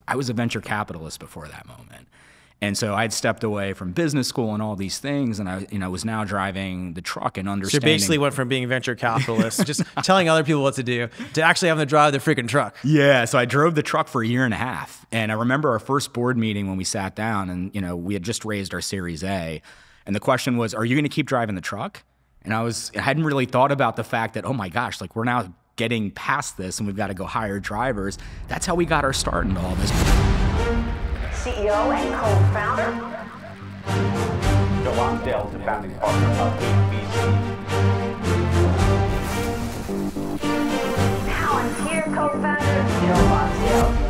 I was a venture capitalist before that moment. And so I'd stepped away from business school and all these things, and I was now driving the truck and understanding. So you basically went from being a venture capitalist, just telling other people what to do, to actually having to drive the freaking truck. Yeah, so I drove the truck for a year and a half. And I remember our first board meeting when we sat down, and we had just raised our Series A. And the question was, are you going to keep driving the truck? And I hadn't really thought about the fact that, oh my gosh, like we're now getting past this and we've got to go hire drivers. That's how we got our start into all this. CEO and co-founder. Joe Lonsdale is the founding partner of HBC. Palantir co-founder, Joe Lonsdale.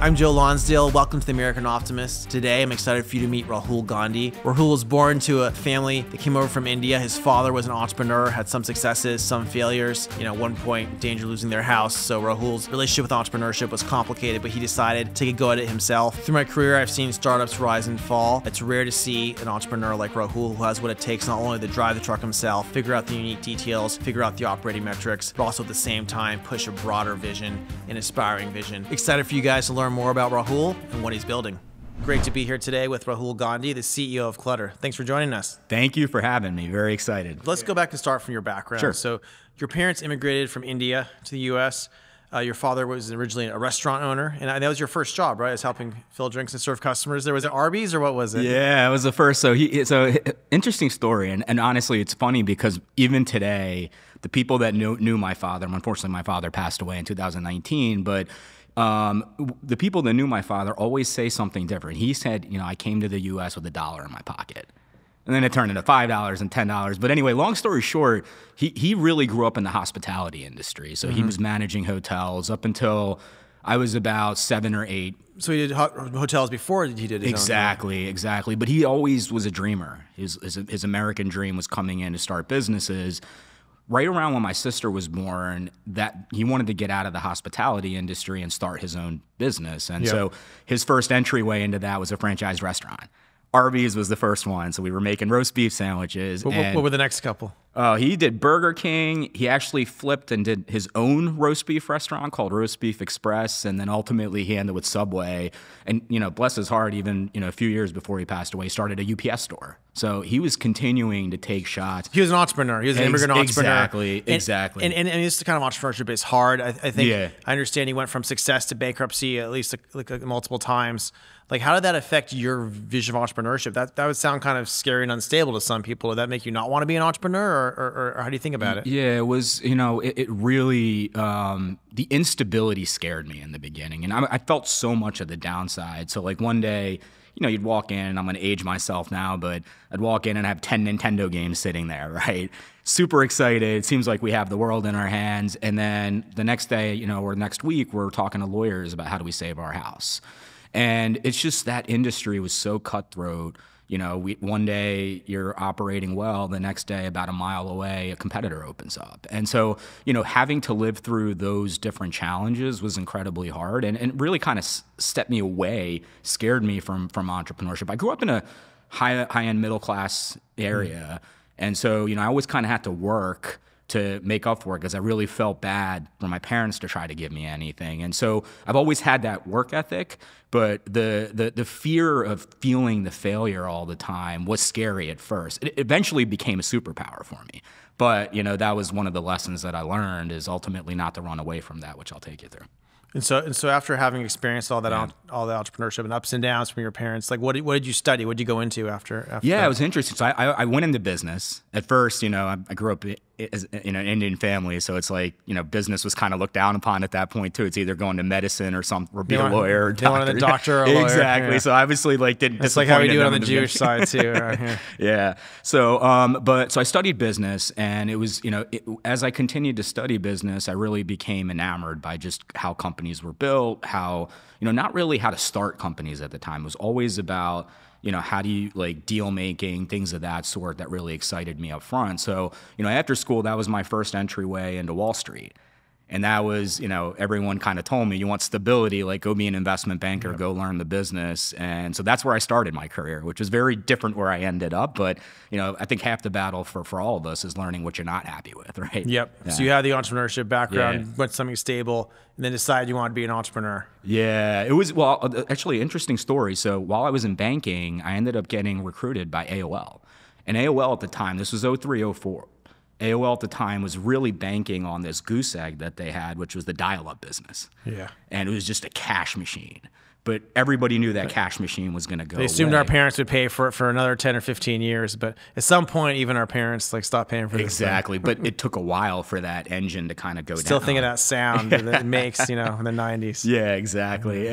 I'm Joe Lonsdale. Welcome to the American Optimist. Today, I'm excited for you to meet Rahul Gandhi. Rahul was born to a family that came over from India. His father was an entrepreneur, had some successes, some failures. At one point, in danger of losing their house. So Rahul's relationship with entrepreneurship was complicated, but he decided to take a go at it himself. Through my career, I've seen startups rise and fall. It's rare to see an entrepreneur like Rahul who has what it takes not only to drive the truck himself, figure out the unique details, figure out the operating metrics, but also at the same time push a broader vision, an inspiring vision. Excited for you guys to learn more about Rahul and what he's building. Great to be here today with Rahul Gandhi, the CEO of Clutter. Thanks for joining us. Thank you for having me. Very excited. Let's go back and start from your background. Sure. So your parents immigrated from India to the U.S. Your father was originally a restaurant owner, and that was your first job, right? Is helping fill drinks and serve customers. Was it Arby's or what was it? Yeah, it was the first. So interesting story, and honestly, it's funny because even today, the people that knew my father, unfortunately, my father passed away in 2019, but the people that knew my father always say something different. He said, I came to the U.S. with $1 in my pocket. And then it turned into $5 and $10. But anyway, long story short, he really grew up in the hospitality industry. So he was managing hotels up until I was about 7 or 8. So he did hotels before he did his Exactly. But he always was a dreamer. His American dream was coming in to start businesses. Right around when my sister was born, that he wanted to get out of the hospitality industry and start his own business. And so his first entryway into that was a franchise restaurant. Arby's was the first one. So we were making roast beef sandwiches. What were the next couple? He did Burger King. He actually flipped and did his own roast beef restaurant called Roast Beef Express. And then ultimately he ended with Subway. And, bless his heart, even, a few years before he passed away, started a UPS store. So he was continuing to take shots. He was an entrepreneur. He was an immigrant entrepreneur. Exactly. And this kind of entrepreneurship is hard. I think I understand he went from success to bankruptcy at least like multiple times. Like, how did that affect your vision of entrepreneurship? That would sound kind of scary and unstable to some people. Would that make you not want to be an entrepreneur, or how do you think about it? Yeah, it was, it really, the instability scared me in the beginning. And I felt so much of the downside. So like one day, you'd walk in, I'm going to age myself now, but I'd walk in and have 10 Nintendo games sitting there, right? Super excited. It seems like we have the world in our hands. And then the next day, or next week, we're talking to lawyers about how do we save our house. And it's just that industry was so cutthroat. One day you're operating well, the next day about a mile away, a competitor opens up. And so, having to live through those different challenges was incredibly hard and really kind of stepped me away, scared me from entrepreneurship. I grew up in a high-end middle-class area. And so, I always kind of had to work to make up for it because I really felt bad for my parents to try to give me anything. And so I've always had that work ethic, but the fear of feeling the failure all the time was scary at first. It eventually became a superpower for me. But, that was one of the lessons that I learned is ultimately not to run away from that, which I'll take you through. And so after having experienced all that all the entrepreneurship and ups and downs from your parents, like what did you study? What did you go into after Yeah, that? It was interesting. So I went into business. At first, I grew up in an Indian family, so it's like, business was kind of looked down upon at that point too. It's either going to medicine or be a lawyer or doctor. One of the doctor or lawyer. Exactly. Yeah. So obviously didn't. It's like how we do it on the Jewish side too. Right? Yeah. So so I studied business, and it was, as I continued to study business, I really became enamored by just how companies were built, how, not really how to start companies at the time. It was always about, how do you like deal making, things of that sort that really excited me up front. So, after school, that was my first entryway into Wall Street. And that was, everyone kind of told me, you want stability, like go be an investment banker, go learn the business. And so that's where I started my career, which was very different where I ended up. But, I think half the battle for all of us is learning what you're not happy with, right? Yep. Yeah. So you had the entrepreneurship background, Yeah. went to something stable, and then decided you wanted to be an entrepreneur. Yeah, it was, well, actually, interesting story. So while I was in banking, I ended up getting recruited by AOL. And AOL at the time, this was 03, 04. AOL at the time was really banking on this goose egg that they had, which was the dial-up business. Yeah. And it was just a cash machine. But everybody knew that cash machine was going to go They assumed away. our parents would pay for it for another 10 or 15 years, but at some point, even our parents stopped paying for this. Exactly, but it took a while for that engine to kind of go down. Still thinking that sound that it makes, in the 90s. Yeah, exactly.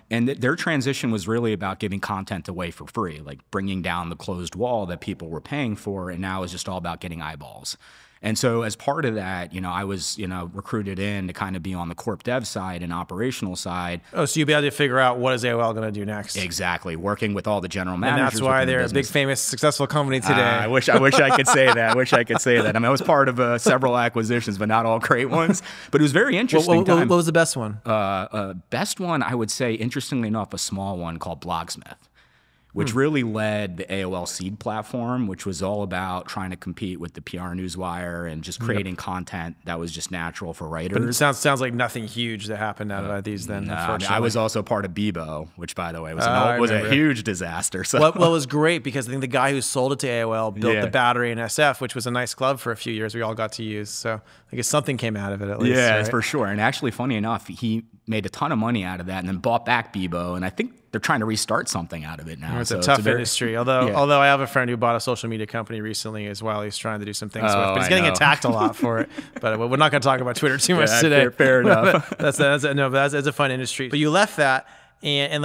And their transition was really about giving content away for free, like bringing down the closed wall that people were paying for, and now it's just all about getting eyeballs. And so as part of that, I was, recruited in to kind of be on the corp dev side and operational side. Oh, so you'll be able to figure out what is AOL going to do next. Exactly, working with all the general And managers. that's why within the they're a big, business. famous, successful company today. I wish I could say that. I wish I could say that. I mean, I was part of several acquisitions, but not all great ones. But it was very interesting. What was the best one? Best one, I would say, interestingly enough, a small one called Blogsmith, which really led the AOL Seed platform, which was all about trying to compete with the PR Newswire and just creating content that was just natural for writers. But it sounds like nothing huge that happened out of these then, unfortunately. I was also part of Bebo, which, by the way, was I was a remember. huge disaster. So What was great, because I think the guy who sold it to AOL built Yeah. the Battery in SF, which was a nice club for a few years we all got to use. So I guess something came out of it at least. yeah, right? for sure. And actually, funny enough, he made a ton of money out of that and then bought back Bebo. And I think they're trying to restart something out of it now. It's So a tough very- industry. Although I have a friend who bought a social media company recently as well. He's trying to do some things with, but he's I getting know. attacked a lot for it. But we're not going to talk about Twitter too much Yeah, today. fair enough. That's a fun industry. But you left that, and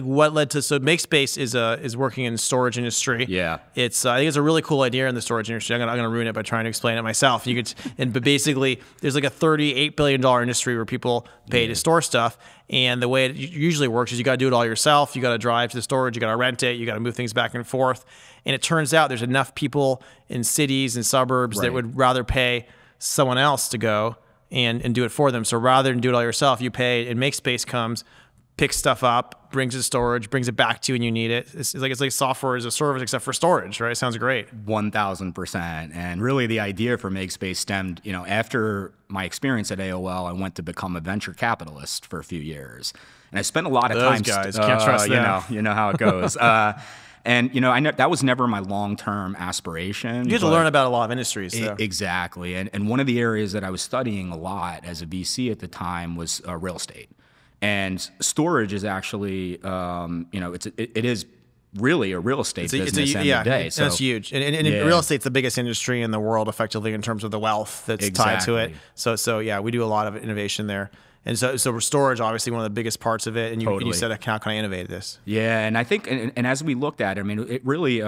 what led to, so MakeSpace is working in the storage industry. Yeah. It's I think it's a really cool idea in the storage industry. I'm gonna ruin it by trying to explain it myself. But basically there's like a $38 billion industry where people pay to store stuff, and the way it usually works is you got to do it all yourself. You got to drive to the storage, you got to rent it, you got to move things back and forth. And it turns out there's enough people in cities and suburbs that Right. would rather pay someone else to go and do it for them. So rather than do it all yourself, you pay, and MakeSpace comes, picks stuff up, brings it to storage, brings it back to you when you need it. It's like software as a service except for storage, right? Sounds great. 1,000%. And really the idea for MakeSpace stemmed, after my experience at AOL, I went to become a venture capitalist for a few years. And I spent a lot of Those time. guys, can't trust them. You know how it goes. And I know that was never my long-term aspiration. You get to learn about a lot of industries. So. Exactly. And one of the areas that I was studying a lot as a VC at the time was real estate. And storage is actually, it is really a real estate business end of the day. So that's huge. And Yeah. real estate's the biggest industry in the world, effectively, in terms of the wealth that's tied to it. Exactly. So yeah, we do a lot of innovation there. And so storage, obviously, one of the biggest parts of it. And you Totally. said, how can I innovate this? Yeah, and I think, and as we looked at it, I mean, it really,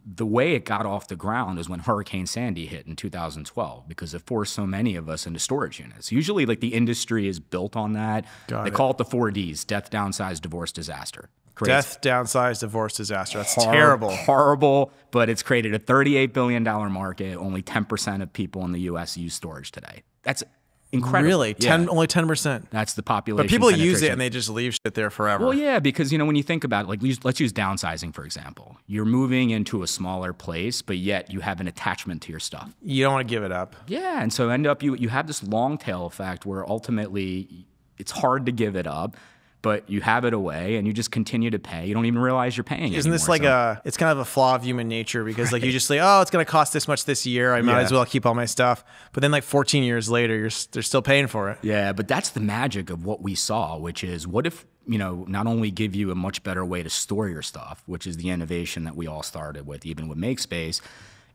the way it got off the ground is when Hurricane Sandy hit in 2012, because it forced so many of us into storage units. Usually, like, the industry is built on that. They call it the 4Ds: death, downsize, divorce, disaster. Death, downsize, divorce, disaster. That's terrible. Horrible, but it's created a $38 billion market. Only 10% of people in the U.S. use storage today. That's incredible. Really? Yeah. Only 10%? That's the population. But people use it penetration. and they just leave shit there forever. Well, yeah, because, when you think about it, like, let's use downsizing, for example. You're moving into a smaller place, but yet you have an attachment to your stuff. You don't want to give it up. Yeah, and so end up, you have this long tail effect where ultimately it's hard to give it up, but you have it away and you just continue to pay. You don't even realize you're paying. Isn't this anymore, like it's kind of a flaw of human nature, because like you just say, oh, it's going to cost this much this year, I might Yeah. as well keep all my stuff. But then like 14 years later, they're still paying for it. Yeah, but that's the magic of what we saw, which is, what if, not only give you a much better way to store your stuff, which is the innovation that we all started with, even with MakeSpace,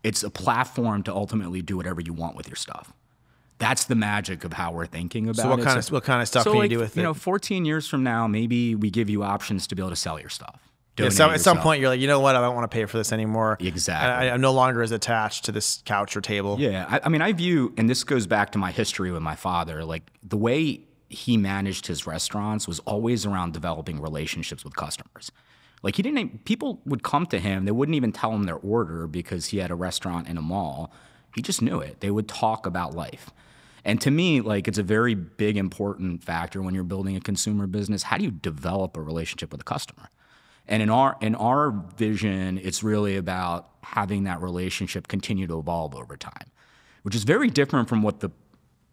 it's a platform to ultimately do whatever you want with your stuff. That's the magic of how we're thinking about So it. what kind of stuff so can like, you do with it? 14 years from now, maybe we give you options to be able to sell your stuff. Yeah, Donate so at some yourself. point, you're like, you know what? I don't want to pay for this anymore. Exactly. I'm no longer as attached to this couch or table. Yeah, I mean, I view, and this goes back to my history with my father, like, the way he managed his restaurants was always around developing relationships with customers. Like, people would come to him, they wouldn't even tell him their order because he had a restaurant in a mall, He just knew it. They would talk about life. And to me, like, it's a very big, important factor when you're building a consumer business. How do you develop a relationship with a customer? And in our vision, it's really about having that relationship continue to evolve over time, which is very different from what the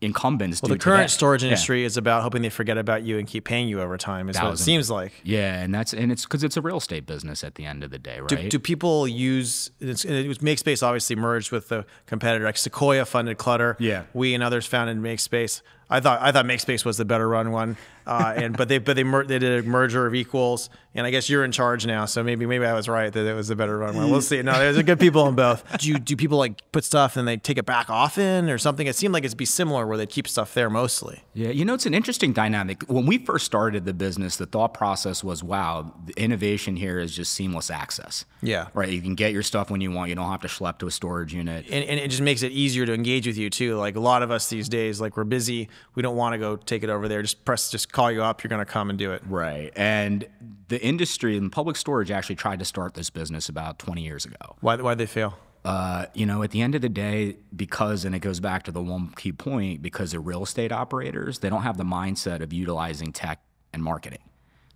incumbents do the current today. storage industry is about hoping they forget about you and keep paying you over time, is what it seems like. Yeah, and it's because it's a real estate business at the end of the day, right? Do people use, it was MakeSpace obviously merged with the competitor, like Sequoia funded Clutter. Yeah. We and others founded MakeSpace. I thought MakeSpace was the better run one, but they did a merger of equals, and I guess you're in charge now, so maybe I was right that it was the better run one. We'll see. No, there's good people in both. Do people like put stuff and they take it back often or something? It seemed like it'd be similar where they keep stuff there mostly. Yeah, it's an interesting dynamic. When we first started the business, the thought process was, wow, the innovation here is just seamless access. Yeah. Right. You can get your stuff when you want. You don't have to schlep to a storage unit. And it just makes it easier to engage with you too. Like a lot of us these days, like we're busy. We don't want to go take it over there. Just call you up. You're going to come and do it. Right. And the industry and public storage actually tried to start this business about 20 years ago. Why'd they fail? At the end of the day, and it goes back to the one key point, because they're real estate operators, they don't have the mindset of utilizing tech and marketing.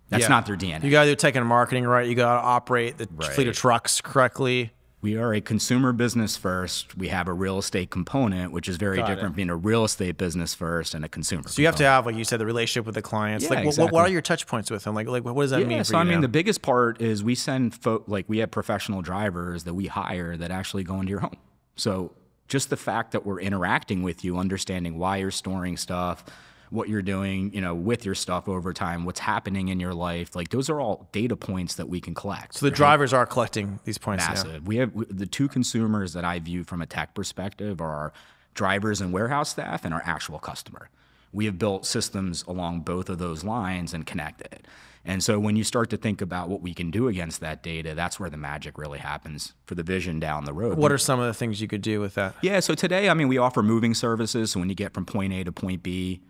That's not their DNA. You got to do tech and marketing right. You got to operate the fleet of trucks correctly. We are a consumer business first. We have a real estate component, which is very different from being a real estate business first and a consumer. So you have to have, like you said, the relationship with the clients. Yeah, exactly. What are your touch points with them? Like what does that mean for you? So I mean, the biggest part is we send we have professional drivers that we hire that actually go into your home. So just the fact that we're interacting with you, understanding why you're storing stuff, what you're doing, with your stuff over time, what's happening in your life. Like those are all data points that we can collect. So the drivers are collecting these points. Massive. Now. We have the two consumers that I view from a tech perspective are our drivers and warehouse staff and our actual customer. We have built systems along both of those lines and connected it. And so when you start to think about what we can do against that data, that's where the magic really happens for the vision down the road. What are some of the things you could do with that? Yeah, so today, we offer moving services. So when you get from point A to point B,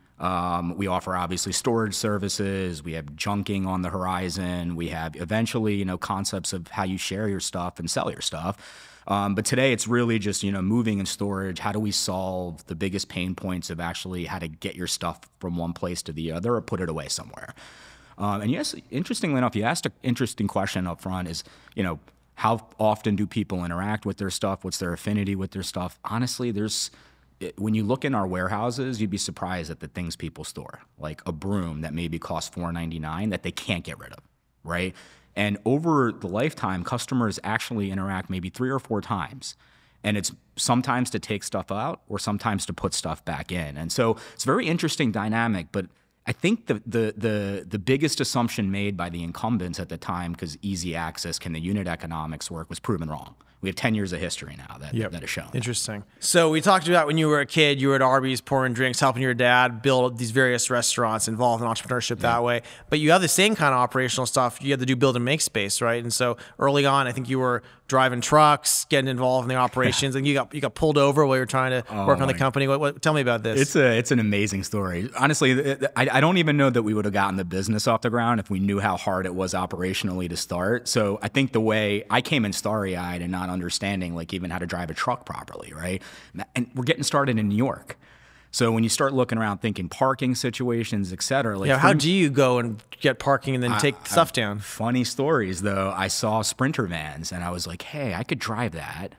we offer obviously storage services. We have junking on the horizon. We have eventually, concepts of how you share your stuff and sell your stuff. But today it's really just, moving and storage. How do we solve the biggest pain points of actually how to get your stuff from one place to the other or put it away somewhere? And yes, interestingly enough, you asked an interesting question up front is, how often do people interact with their stuff? What's their affinity with their stuff? Honestly, when you look in our warehouses, you'd be surprised at the things people store, like a broom that maybe costs $4.99 that they can't get rid of, right? And over the lifetime, customers actually interact maybe 3 or 4 times. And it's sometimes to take stuff out or sometimes to put stuff back in. And so it's a very interesting dynamic, but I think the biggest assumption made by the incumbents at the time, because easy access, can the unit economics work, was proven wrong. We have 10 years of history now that has shown. Interesting. So we talked about when you were a kid, you were at Arby's pouring drinks, helping your dad build these various restaurants, involved in entrepreneurship that way. But you have the same kind of operational stuff you had to do build and make space, right? And so early on, I think you were driving trucks, getting involved in the operations, and you got pulled over while you were trying to work on the company. Tell me about this. It's an amazing story. Honestly, I don't even know that we would have gotten the business off the ground if we knew how hard it was operationally to start. So I think the way I came in starry-eyed and not understanding like even how to drive a truck properly, right? And we're getting started in New York. So when you start looking around thinking parking situations, et cetera. Like how do you go and get parking and then take stuff down? Funny stories, though. I saw Sprinter vans and I was like, hey, I could drive that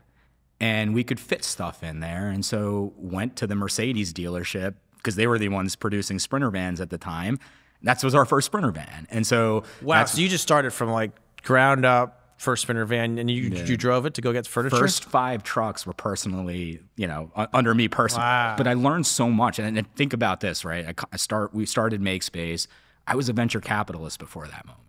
and we could fit stuff in there. And so went to the Mercedes dealership because they were the ones producing Sprinter vans at the time. That was our first Sprinter van. And so wow, so you just started from like ground up, first Sprinter van, and you drove it to go get furniture? First 5 trucks were personally, under me personally. Wow. But I learned so much. And think about this, right? We started MakeSpace. I was a venture capitalist before that moment.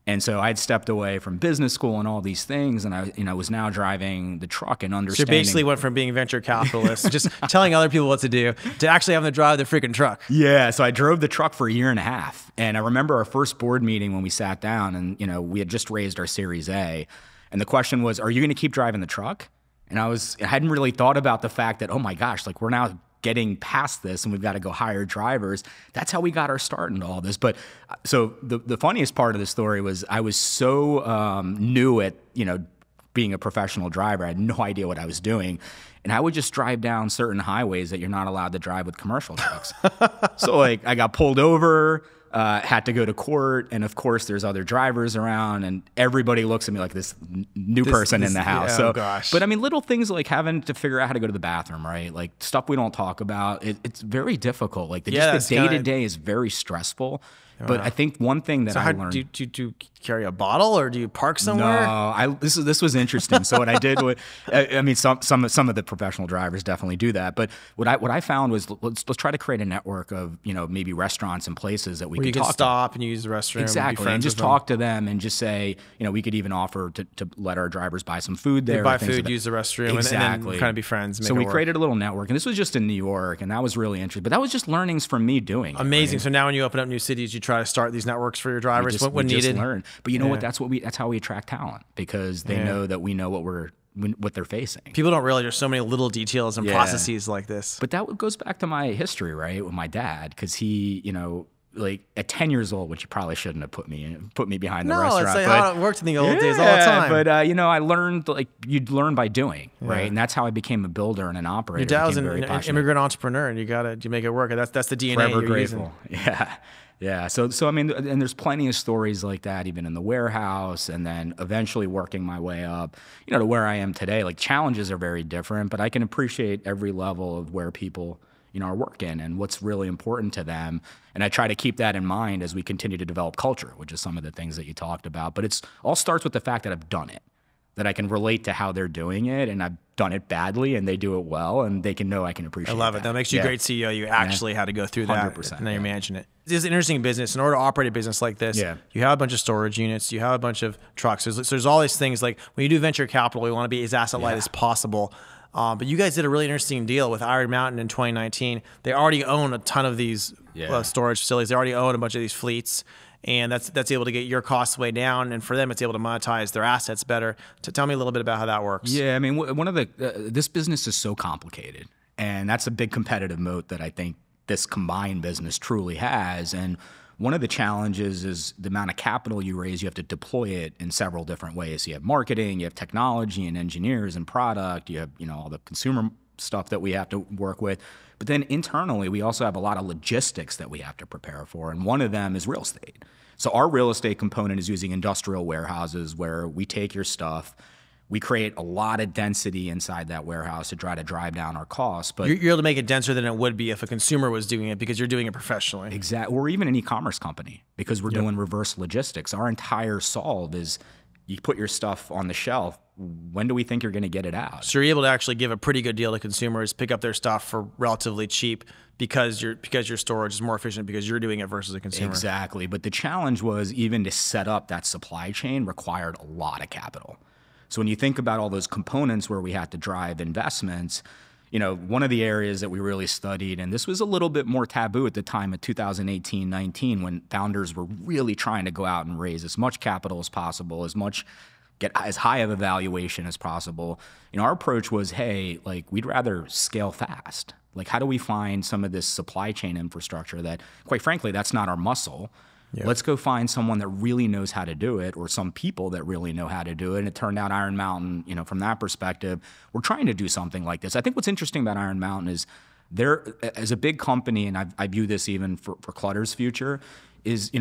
And so I'd stepped away from business school and all these things, and I was now driving the truck and understanding. So you basically went from being a venture capitalist, just telling other people what to do, to actually having to drive the freaking truck. Yeah, so I drove the truck for a year and a half. And I remember our first board meeting when we sat down and, we had just raised our Series A. And the question was, are you going to keep driving the truck? And I hadn't really thought about the fact that, oh my gosh, like we're now getting past this and we've got to go hire drivers. That's how we got our start into all this. But so the funniest part of the story was I was so new at, being a professional driver. I had no idea what I was doing. And I would just drive down certain highways that you're not allowed to drive with commercial trucks. So like I got pulled over, had to go to court. And of course there's other drivers around and everybody looks at me like this new person in the house. Yeah, So, oh gosh. but I mean, little things like having to figure out how to go to the bathroom, right? Like stuff we don't talk about. It's very difficult. Like the day-to-day is very stressful. But I think one thing that I learned. Do you carry a bottle or do you park somewhere? No, this was interesting. So what I did was, I mean, some of the professional drivers definitely do that. But what I found was let's try to create a network of maybe restaurants and places that we Where can you can talk stop and use the restroom. exactly, and just talk to them and just say we could even offer to let our drivers buy some food there. Buy food, use the restroom, exactly. and then kind of be friends. So we created a little network, and this was just in New York, and that was really interesting. But that was just learnings from me doing it. Amazing. Right? So now when you open up new cities, you try to start these networks for your drivers when we needed. Just learn. But you know what? That's how we attract talent, because they know that we know what they're facing. People don't realize there's so many little details and processes like this. But that goes back to my history, right, with my dad, because he, like at 10 years old, which he probably shouldn't have put me behind the restaurant. No, it's like how it worked in the old days all the time. But I learned, like, you'd learn by doing, right? And that's how I became a builder and an operator. Your dad was an immigrant entrepreneur, and you make it work. That's the DNA Forever you're grateful. using. Yeah. So I mean, and there's plenty of stories like that, even in the warehouse, and then eventually working my way up, to where I am today. Like, challenges are very different, but I can appreciate every level of where people, are working and what's really important to them. And I try to keep that in mind as we continue to develop culture, which is some of the things that you talked about. But it's all starts with the fact that I've done it, that I can relate to how they're doing it, and I've done it badly, and they do it well, and they can know I can appreciate it. I love it. That makes you a great CEO. You actually had to go through that, 100%, and now you're managing it. It's an interesting business. In order to operate a business like this, you have a bunch of storage units, you have a bunch of trucks. There's all these things. Like when you do venture capital, we want to be as asset light as possible. But you guys did a really interesting deal with Iron Mountain in 2019. They already own a ton of these storage facilities. They already own a bunch of these fleets. And that's able to get your costs way down, and for them, it's able to monetize their assets better. So tell me a little bit about how that works. Yeah, I mean, one of this business is so complicated, and that's a big competitive moat that I think this combined business truly has. And one of the challenges is the amount of capital you raise. You have to deploy it in several different ways. You have marketing, you have technology and engineers and product. You have all the consumer stuff that we have to work with. But then internally, we also have a lot of logistics that we have to prepare for, and one of them is real estate. So our real estate component is using industrial warehouses where we take your stuff, we create a lot of density inside that warehouse to try to drive down our costs. But you're able to make it denser than it would be if a consumer was doing it, because you're doing it professionally. Exactly. Or even an e-commerce company, because we're doing reverse logistics. Our entire solve is you put your stuff on the shelf. When do we think you're going to get it out? So you're able to actually give a pretty good deal to consumers, pick up their stuff for relatively cheap because your storage is more efficient because you're doing it versus a consumer. Exactly. But the challenge was, even to set up that supply chain required a lot of capital. So when you think about all those components where we had to drive investments, one of the areas that we really studied, and this was a little bit more taboo at the time of 2018-19, when founders were really trying to go out and raise as much capital as possible, get as high of a valuation as possible. Our approach was, hey, like, we'd rather scale fast. Like, how do we find some of this supply chain infrastructure that, quite frankly, that's not our muscle? Yeah. Let's go find someone that really knows how to do it, or some people that really know how to do it. And it turned out Iron Mountain, from that perspective, we're trying to do something like this. I think what's interesting about Iron Mountain is they're, as a big company, and I view this even for Clutter's future, is,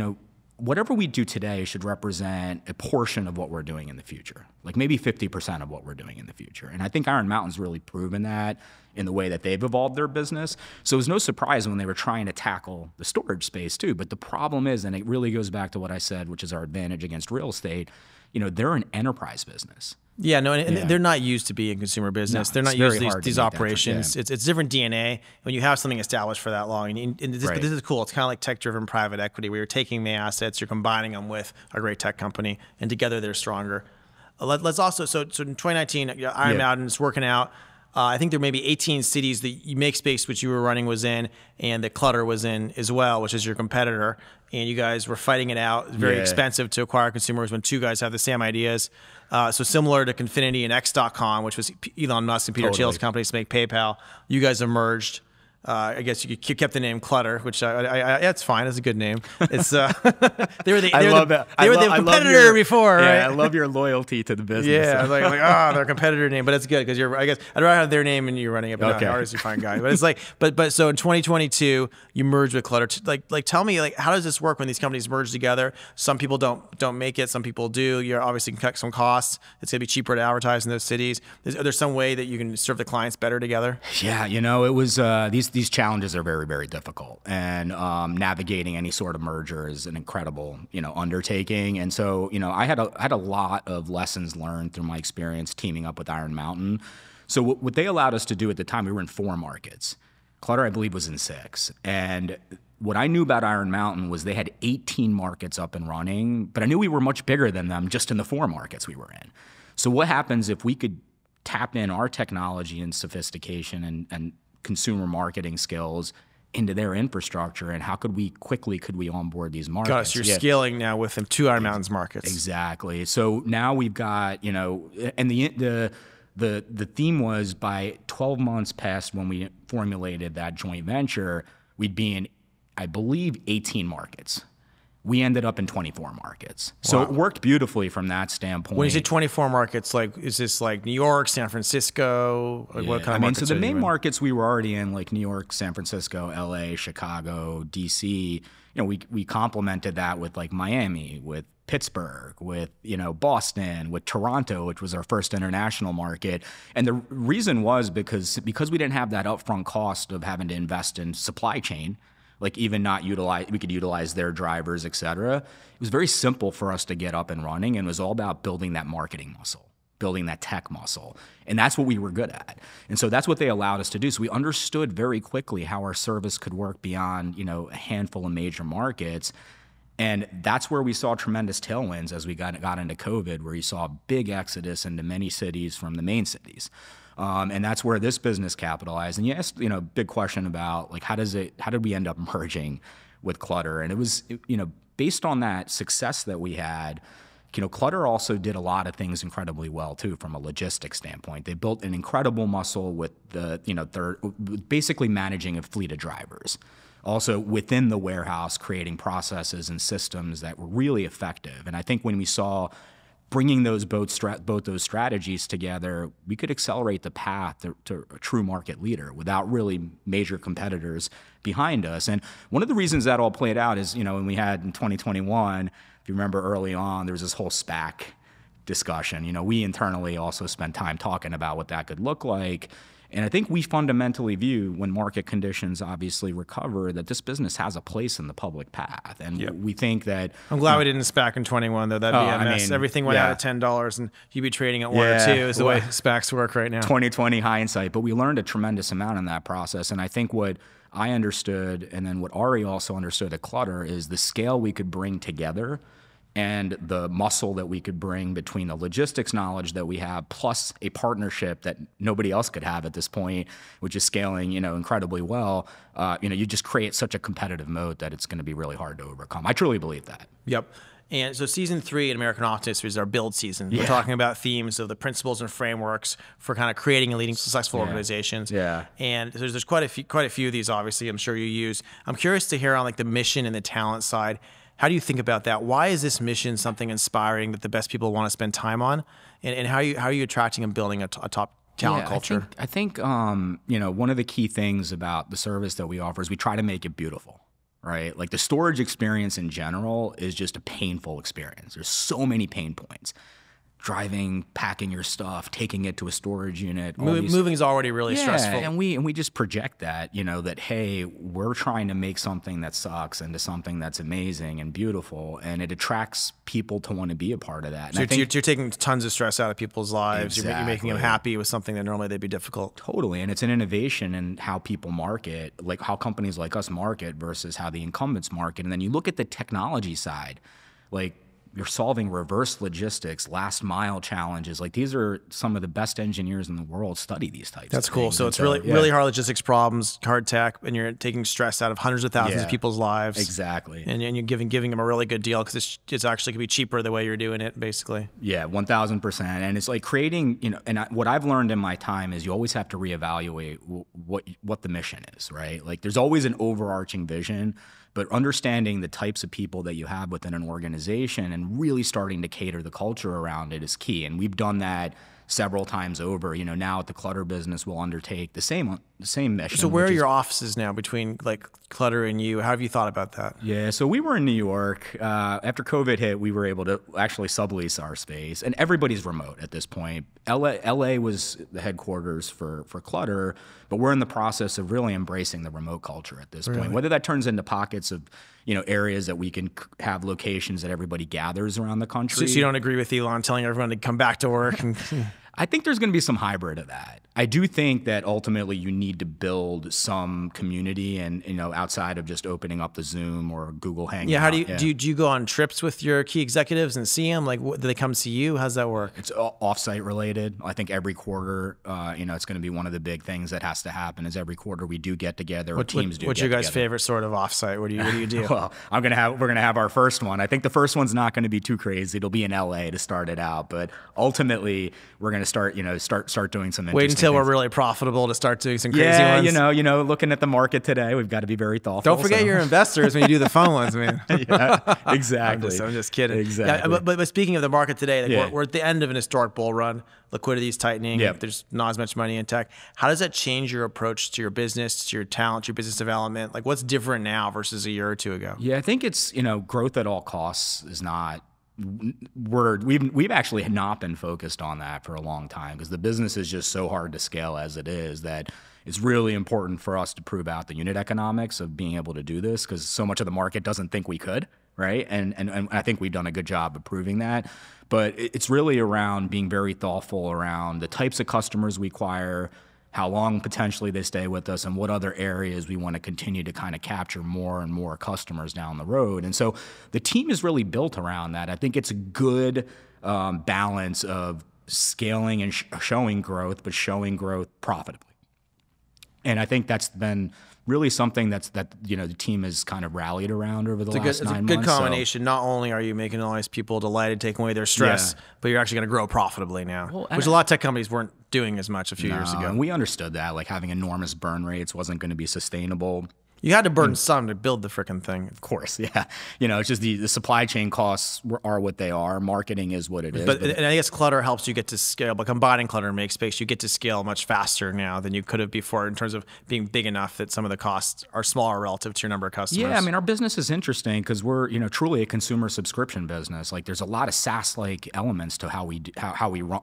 whatever we do today should represent a portion of what we're doing in the future, like maybe 50% of what we're doing in the future. And I think Iron Mountain's really proven that in the way that they've evolved their business. So it was no surprise when they were trying to tackle the storage space too. But the problem is, and it really goes back to what I said, which is our advantage against real estate, they're an enterprise business. Yeah, no, and they're not used to be in consumer business. No, they're not used to these operations. It's different DNA when you have something established for that long. And this is cool. It's kind of like tech-driven private equity, where you're taking the assets, you're combining them with a great tech company, and together they're stronger. Let's also, so in 2019, Iron Mountain is working out. I think there may be 18 cities that MakeSpace, which you were running, was in, and that Clutter was in as well, which is your competitor. And you guys were fighting it out. It's very expensive to acquire consumers when two guys have the same ideas. So similar to Confinity and X.com, which was Elon Musk and Peter Thiel's companies to make PayPal, you guys have merged. I guess you kept the name Clutter, which that's fine. It's a good name. It's they were the competitor before, right? Yeah, I love your loyalty to the business. Yeah, their competitor name, but it's good because I guess I'd rather have their name and you're running it, but not artist, you find guy. But it's like, but so in 2022 you merged with Clutter. Like tell me, like, how does this work when these companies merge together? Some people don't make it, some people do. You're obviously can cut some costs. It's gonna be cheaper to advertise in those cities. Are there some way that you can serve the clients better together? Yeah, it was these challenges are very, very difficult, and navigating any sort of merger is an incredible, undertaking. And so, I had a lot of lessons learned through my experience teaming up with Iron Mountain. So what they allowed us to do at the time, we were in 4 markets. Clutter, I believe, was in 6. And what I knew about Iron Mountain was they had 18 markets up and running, but I knew we were much bigger than them just in the 4 markets we were in. So what happens if we could tap in our technology and sophistication and consumer marketing skills into their infrastructure, and how could we onboard these markets? Got it. So you're scaling now with them 2 Iron Mountains markets. Exactly. So now we've got, and the theme was by 12 months past when we formulated that joint venture, we'd be in, I believe, 18 markets. We ended up in 24 markets. So it worked beautifully from that standpoint. When you say 24 markets, like, is this like New York, San Francisco? Like, what kind of markets? So the main markets we were already in, like New York, San Francisco, LA, Chicago, DC, we complemented that with like Miami, with Pittsburgh, with, Boston, with Toronto, which was our first international market. And the reason was because we didn't have that upfront cost of having to invest in supply chain. Like even we could utilize their drivers, et cetera. It was very simple for us to get up and running, and it was all about building that marketing muscle, building that tech muscle. And that's what we were good at. And so that's what they allowed us to do. So we understood very quickly how our service could work beyond, a handful of major markets. And that's where we saw tremendous tailwinds as we got into COVID, where you saw a big exodus into many cities from the main cities. And that's where this business capitalized. And you asked, big question about like, how did we end up merging with Clutter? And it was, based on that success that we had, Clutter also did a lot of things incredibly well too, from a logistics standpoint. They built an incredible muscle with they're basically managing a fleet of drivers. Also within the warehouse, creating processes and systems that were really effective. And I think when we saw bringing both those strategies together, we could accelerate the path to a true market leader without really major competitors behind us. And one of the reasons that all played out is, when we had in 2021, if you remember early on, there was this whole SPAC discussion. We internally also spent time talking about what that could look like. And I think we fundamentally view, when market conditions obviously recover, that this business has a place in the public path. And we think that... I'm glad we didn't SPAC in 21, though. That'd be a mess. Everything went out at $10, and you'd be trading at 1 or 2 is the way SPACs work right now. 2020 hindsight. But we learned a tremendous amount in that process. And I think what I understood, and then what Ari also understood at Clutter, is the scale we could bring together and the muscle that we could bring between the logistics knowledge that we have, plus a partnership that nobody else could have at this point, which is scaling, incredibly well. You just create such a competitive moat that it's going to be really hard to overcome. I truly believe that. Yep. And so season 3 in American Optimist is our build season. We're talking about themes of the principles and frameworks for kind of creating and leading successful organizations. Yeah. And there's quite a few of these, obviously, I'm sure you use. I'm curious to hear on like the mission and the talent side. How do you think about that? Why is this mission something inspiring that the best people want to spend time on? And how are you attracting and building a top talent culture? I think one of the key things about the service that we offer is we try to make it beautiful, right? Like the storage experience in general is just a painful experience. There's so many pain points. Driving, packing your stuff, taking it to a storage unit. Moving is already really stressful. And we just project that, that, hey, we're trying to make something that sucks into something that's amazing and beautiful, and it attracts people to want to be a part of that. So you're taking tons of stress out of people's lives. Exactly. You're making them happy with something that normally they'd be difficult. Totally, and it's an innovation in how people market, like how companies like us market versus how the incumbents market. And then you look at the technology side, like, you're solving reverse logistics, last mile challenges. Like these are some of the best engineers in the world study these types. That's of cool. things. So And it's really yeah. really hard logistics problems, hard tech, and you're taking stress out of hundreds of thousands of Yeah. people's lives. Exactly. And you're giving them a really good deal because it's actually could be cheaper the way you're doing it, basically. Yeah, 1000%. And it's like creating, what I've learned in my time is you always have to reevaluate what the mission is, right? Like there's always an overarching vision, but understanding the types of people that you have within an organization and really starting to cater the culture around it is key. And we've done that several times over. Now at the Clutter business, we'll undertake the same mission. So where which are is- your offices now between like Clutter and you? How have you thought about that? Yeah, so we were in New York. After COVID hit, we were able to actually sublease our space, and everybody's remote at this point. LA was the headquarters for Clutter, but we're in the process of really embracing the remote culture at this point. Whether that turns into pockets of areas that we can have locations that everybody gathers around the country. So you don't agree with Elon telling everyone to come back to work? And I think there's going to be some hybrid of that. I do think that ultimately you need to build some community, and outside of just opening up the Zoom or Google Hangout. yeah, how do you go on trips with your key executives and see them? Like, do they come see you? How's that work? It's offsite related. I think every quarter, it's going to be one of the big things that has to happen. Is every quarter we do get together. Or teams do. What's get your guys' together. favorite sort of offsite? What do you do? Well, we're gonna have our first one. I think the first one's not going to be too crazy. It'll be in LA to start it out, but ultimately we're going to start doing some. Wait until we're things. really profitable to start doing some crazy ones. Looking at the market today, we've got to be very thoughtful. Don't forget so. your investors when you do the fun ones, man. Yeah, exactly. I'm just kidding. Exactly. Yeah, but speaking of the market today, like Yeah. we're at the end of an historic bull run. Liquidity is tightening. Yeah. There's not as much money in tech. How does that change your approach to your business, to your talent, your business development? Like what's different now versus a year or two ago? Yeah, I think it's growth at all costs is not. We've actually not been focused on that for a long time because the business is just so hard to scale as it is that it's really important for us to prove out the unit economics of being able to do this because so much of the market doesn't think we could, right? And I think we've done a good job of proving that. But it's really around being very thoughtful around the types of customers we acquire, how long potentially they stay with us, and what other areas we want to continue to kind of capture more and more customers down the road. And so the team is really built around that. I think it's a good balance of scaling and showing growth, but showing growth profitably. And I think that's been really something that the team has kind of rallied around over the last 9 months. It's a good combination. Not only are you making all these people delighted, taking away their stress, but you're actually going to grow profitably now, which a lot of tech companies weren't doing as much a few years ago. And we understood that, like having enormous burn rates wasn't going to be sustainable. You had to burn some to build the frickin' thing. Of course, yeah. It's just the supply chain costs are what they are. Marketing is what it is. But and I guess Clutter helps you get to scale. But combining Clutter and Makespace, you get to scale much faster now than you could have before in terms of being big enough that some of the costs are smaller relative to your number of customers. Yeah, I mean, our business is interesting because we're truly a consumer subscription business. Like, there's a lot of SaaS-like elements to how we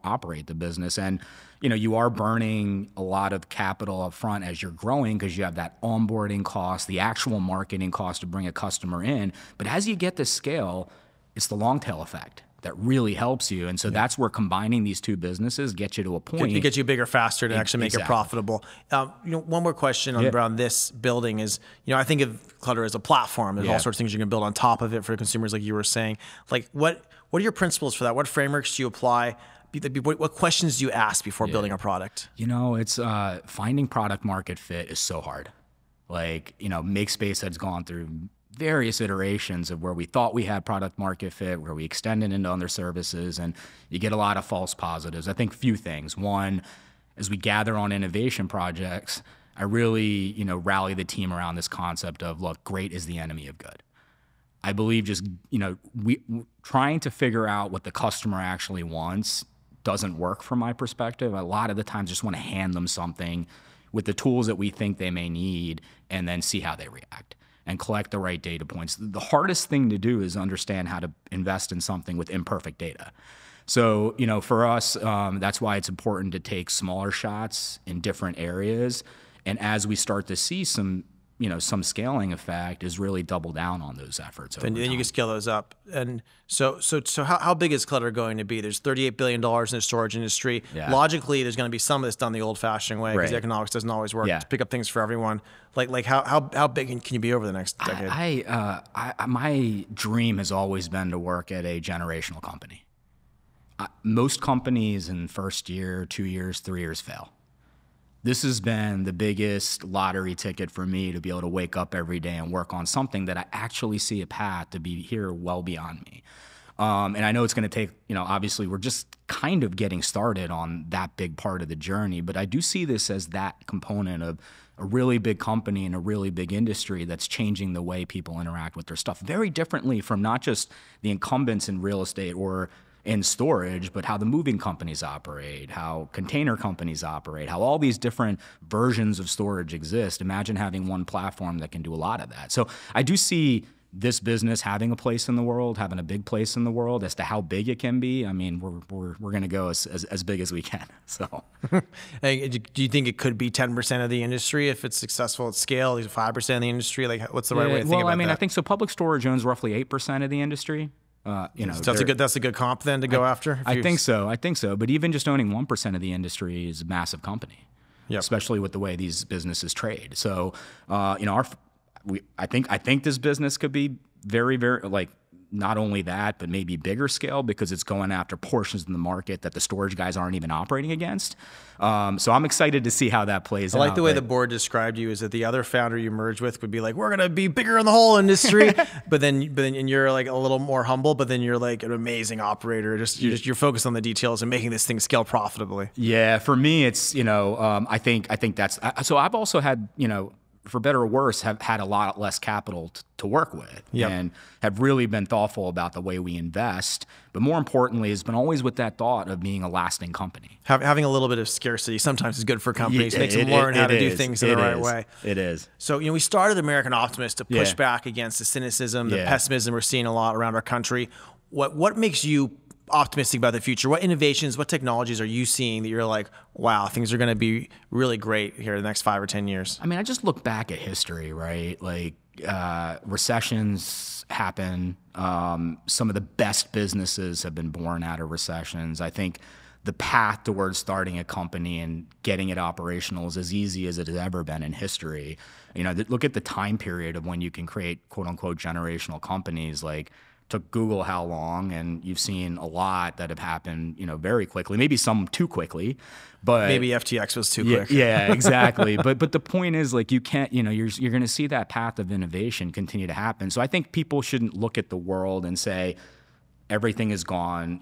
operate the business, and you are burning a lot of capital up front as you're growing because you have that onboarding cost, the actual marketing cost to bring a customer in. But as you get to scale, it's the long tail effect that really helps you. And so that's where combining these two businesses gets you to a point. It gets you bigger faster to actually make it profitable. One more question around this building is, I think of Clutter as a platform. There's all sorts of things you can build on top of it for consumers, like you were saying. Like, what are your principles for that? What frameworks do you apply? What questions do you ask before building a product? It's finding product market fit is so hard. Like, Makespace has gone through various iterations of where we thought we had product market fit, where we extended into other services, and you get a lot of false positives. I think few things. One, as we gather on innovation projects, I really, rally the team around this concept of, look, great is the enemy of good. I believe just, we trying to figure out what the customer actually wants doesn't work from my perspective. A lot of the times just want to hand them something with the tools that we think they may need and then see how they react and collect the right data points. The hardest thing to do is understand how to invest in something with imperfect data. So, for us, that's why it's important to take smaller shots in different areas. And as we start to see some some scaling effect, is really double down on those efforts. Then you can scale those up. And so how big is Clutter going to be? There's $38 billion in the storage industry. Yeah. Logically, there's going to be some of this done the old-fashioned way because Right. economics doesn't always work Yeah. to pick up things for everyone. Like how big can you be over the next decade? My dream has always been to work at a generational company. Most companies in first year, 2 years, 3 years fail. This has been the biggest lottery ticket for me to be able to wake up every day and work on something that I actually see a path to be here well beyond me. And I know it's going to take, obviously we're just kind of getting started on that big part of the journey, but I do see this as that component of a really big company and a really big industry that's changing the way people interact with their stuff very differently from not just the incumbents in real estate or in storage, but how the moving companies operate, how container companies operate, how all these different versions of storage exist. Imagine having one platform that can do a lot of that. So I do see this business having a place in the world, having a big place in the world. As to how big it can be, I mean, we're going to go as big as we can. So, Hey, do you think it could be 10% of the industry if it's successful at scale? Is it 5% of the industry? Like, what's the right way to think about that? well, I mean, I think so. Public storage owns roughly 8% of the industry. So that's a good comp then to go after. I think so. But even just owning 1% of the industry is a massive company, Yep. especially with the way these businesses trade. So, I think this business could be very, very like not only that, but maybe bigger scale because it's going after portions of the market that the storage guys aren't even operating against. So I'm excited to see how that plays out. I like the way the board described you is that the other founder you merged with would be like, we're going to be bigger in the whole industry. but then you're like a little more humble, but then you're like an amazing operator. You're focused on the details and making this thing scale profitably. Yeah, for me, it's, I think that's, so I've also had, for better or worse, have had a lot less capital to work with Yep. and have really been thoughtful about the way we invest. But more importantly, has been always with that thought of being a lasting company. Having a little bit of scarcity sometimes is good for companies. Makes them learn how to do things in the right way. It is. So, we started American Optimist to push Yeah. back against the cynicism, the Yeah. pessimism we're seeing a lot around our country. What makes you optimistic about the future? What innovations, what technologies are you seeing that you're like, wow, things are going to be really great here in the next 5 or 10 years? I mean, I just look back at history, right? Like recessions happen. Some of the best businesses have been born out of recessions. I think the path towards starting a company and getting it operational is as easy as it has ever been in history. Look at the time period of when you can create quote unquote generational companies. Like, took Google how long, and you've seen a lot that have happened, very quickly. Maybe some too quickly, but Maybe FTX was too quick. Yeah, exactly. but the point is, like, you can't, you're going to see that path of innovation continue to happen. So I think people shouldn't look at the world and say everything is gone,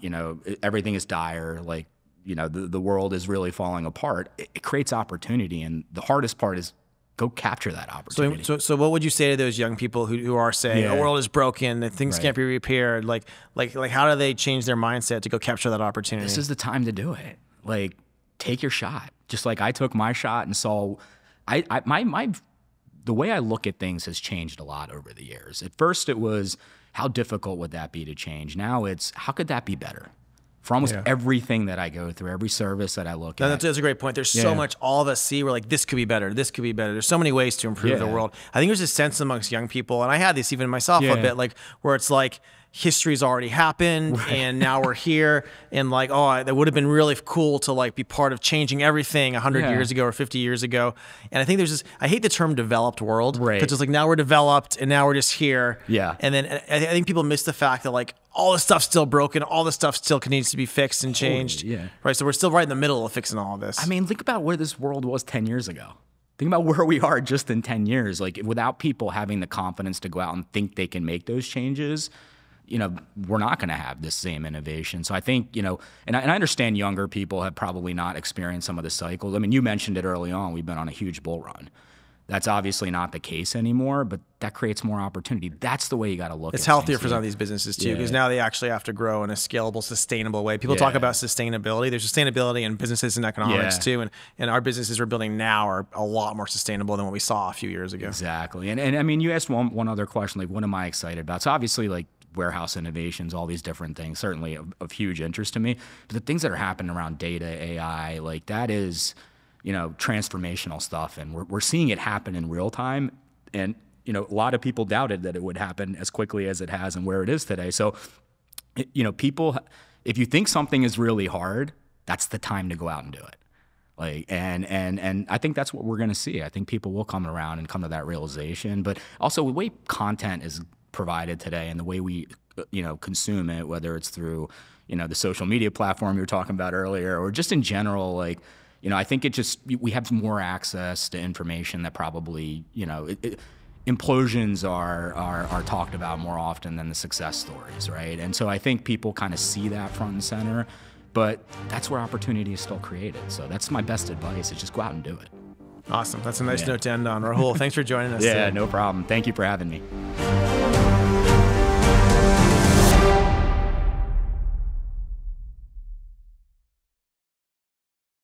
everything is dire, like, the world is really falling apart. It creates opportunity, and the hardest part is go capture that opportunity. So what would you say to those young people who are saying Yeah. the world is broken, that things Right. can't be repaired? Like how do they change their mindset to go capture that opportunity? This is the time to do it. Like, take your shot. Just like I took my shot and saw, the way I look at things has changed a lot over the years. At first it was, how difficult would that be to change? Now it's, how could that be better? For almost everything that I go through, every service that I look at. That's a great point. There's so much all of us see. We're like, this could be better. This could be better. There's so many ways to improve the world. I think there's a sense amongst young people, and I had this even myself a bit, like where it's like history's already happened, and now we're here, and like, oh, that would have been really cool to like be part of changing everything 100 years ago or 50 years ago. And I think there's this. I hate the term developed world, because it's like now we're developed and now we're just here. Yeah. And then I think people miss the fact that like all the stuff's still broken, all the stuff still needs to be fixed and changed. Right. So we're still right in the middle of fixing all of this. I mean, think about where this world was 10 years ago. Think about where we are just in 10 years. Like, without people having the confidence to go out and think they can make those changes, we're not going to have this same innovation. So I think, and I understand younger people have probably not experienced some of the cycles. I mean, you mentioned it early on. We've been on a huge bull run. That's obviously not the case anymore, but that creates more opportunity. That's the way you got to look at it. It's healthier for some of these businesses too, because now they actually have to grow in a scalable, sustainable way. People talk about sustainability. There's sustainability in businesses and economics too, and our businesses we're building now are a lot more sustainable than what we saw a few years ago. Exactly. And I mean, you asked one other question, like, what am I excited about? So obviously, like, warehouse innovations, all these different things, certainly of huge interest to me. But the things that are happening around data, AI, like, that is, transformational stuff, and we're seeing it happen in real time. And you know, a lot of people doubted that it would happen as quickly as it has and where it is today. So, you know, people, if you think something is really hard, that's the time to go out and do it. Like, and I think that's what we're going to see. I think people will come around and come to that realization. But also the way content is provided today and the way we, you know, consume it, whether it's through, you know, the social media platform you were talking about earlier, or just in general, like, you know, I think we have more access to information that probably, you know, implosions are talked about more often than the success stories, right? And so I think people kind of see that front and center, but that's where opportunity is still created. So that's my best advice, is just go out and do it. Awesome. That's a nice note to end on. Rahul, thanks for joining us Yeah, today. no problem. Thank you for having me.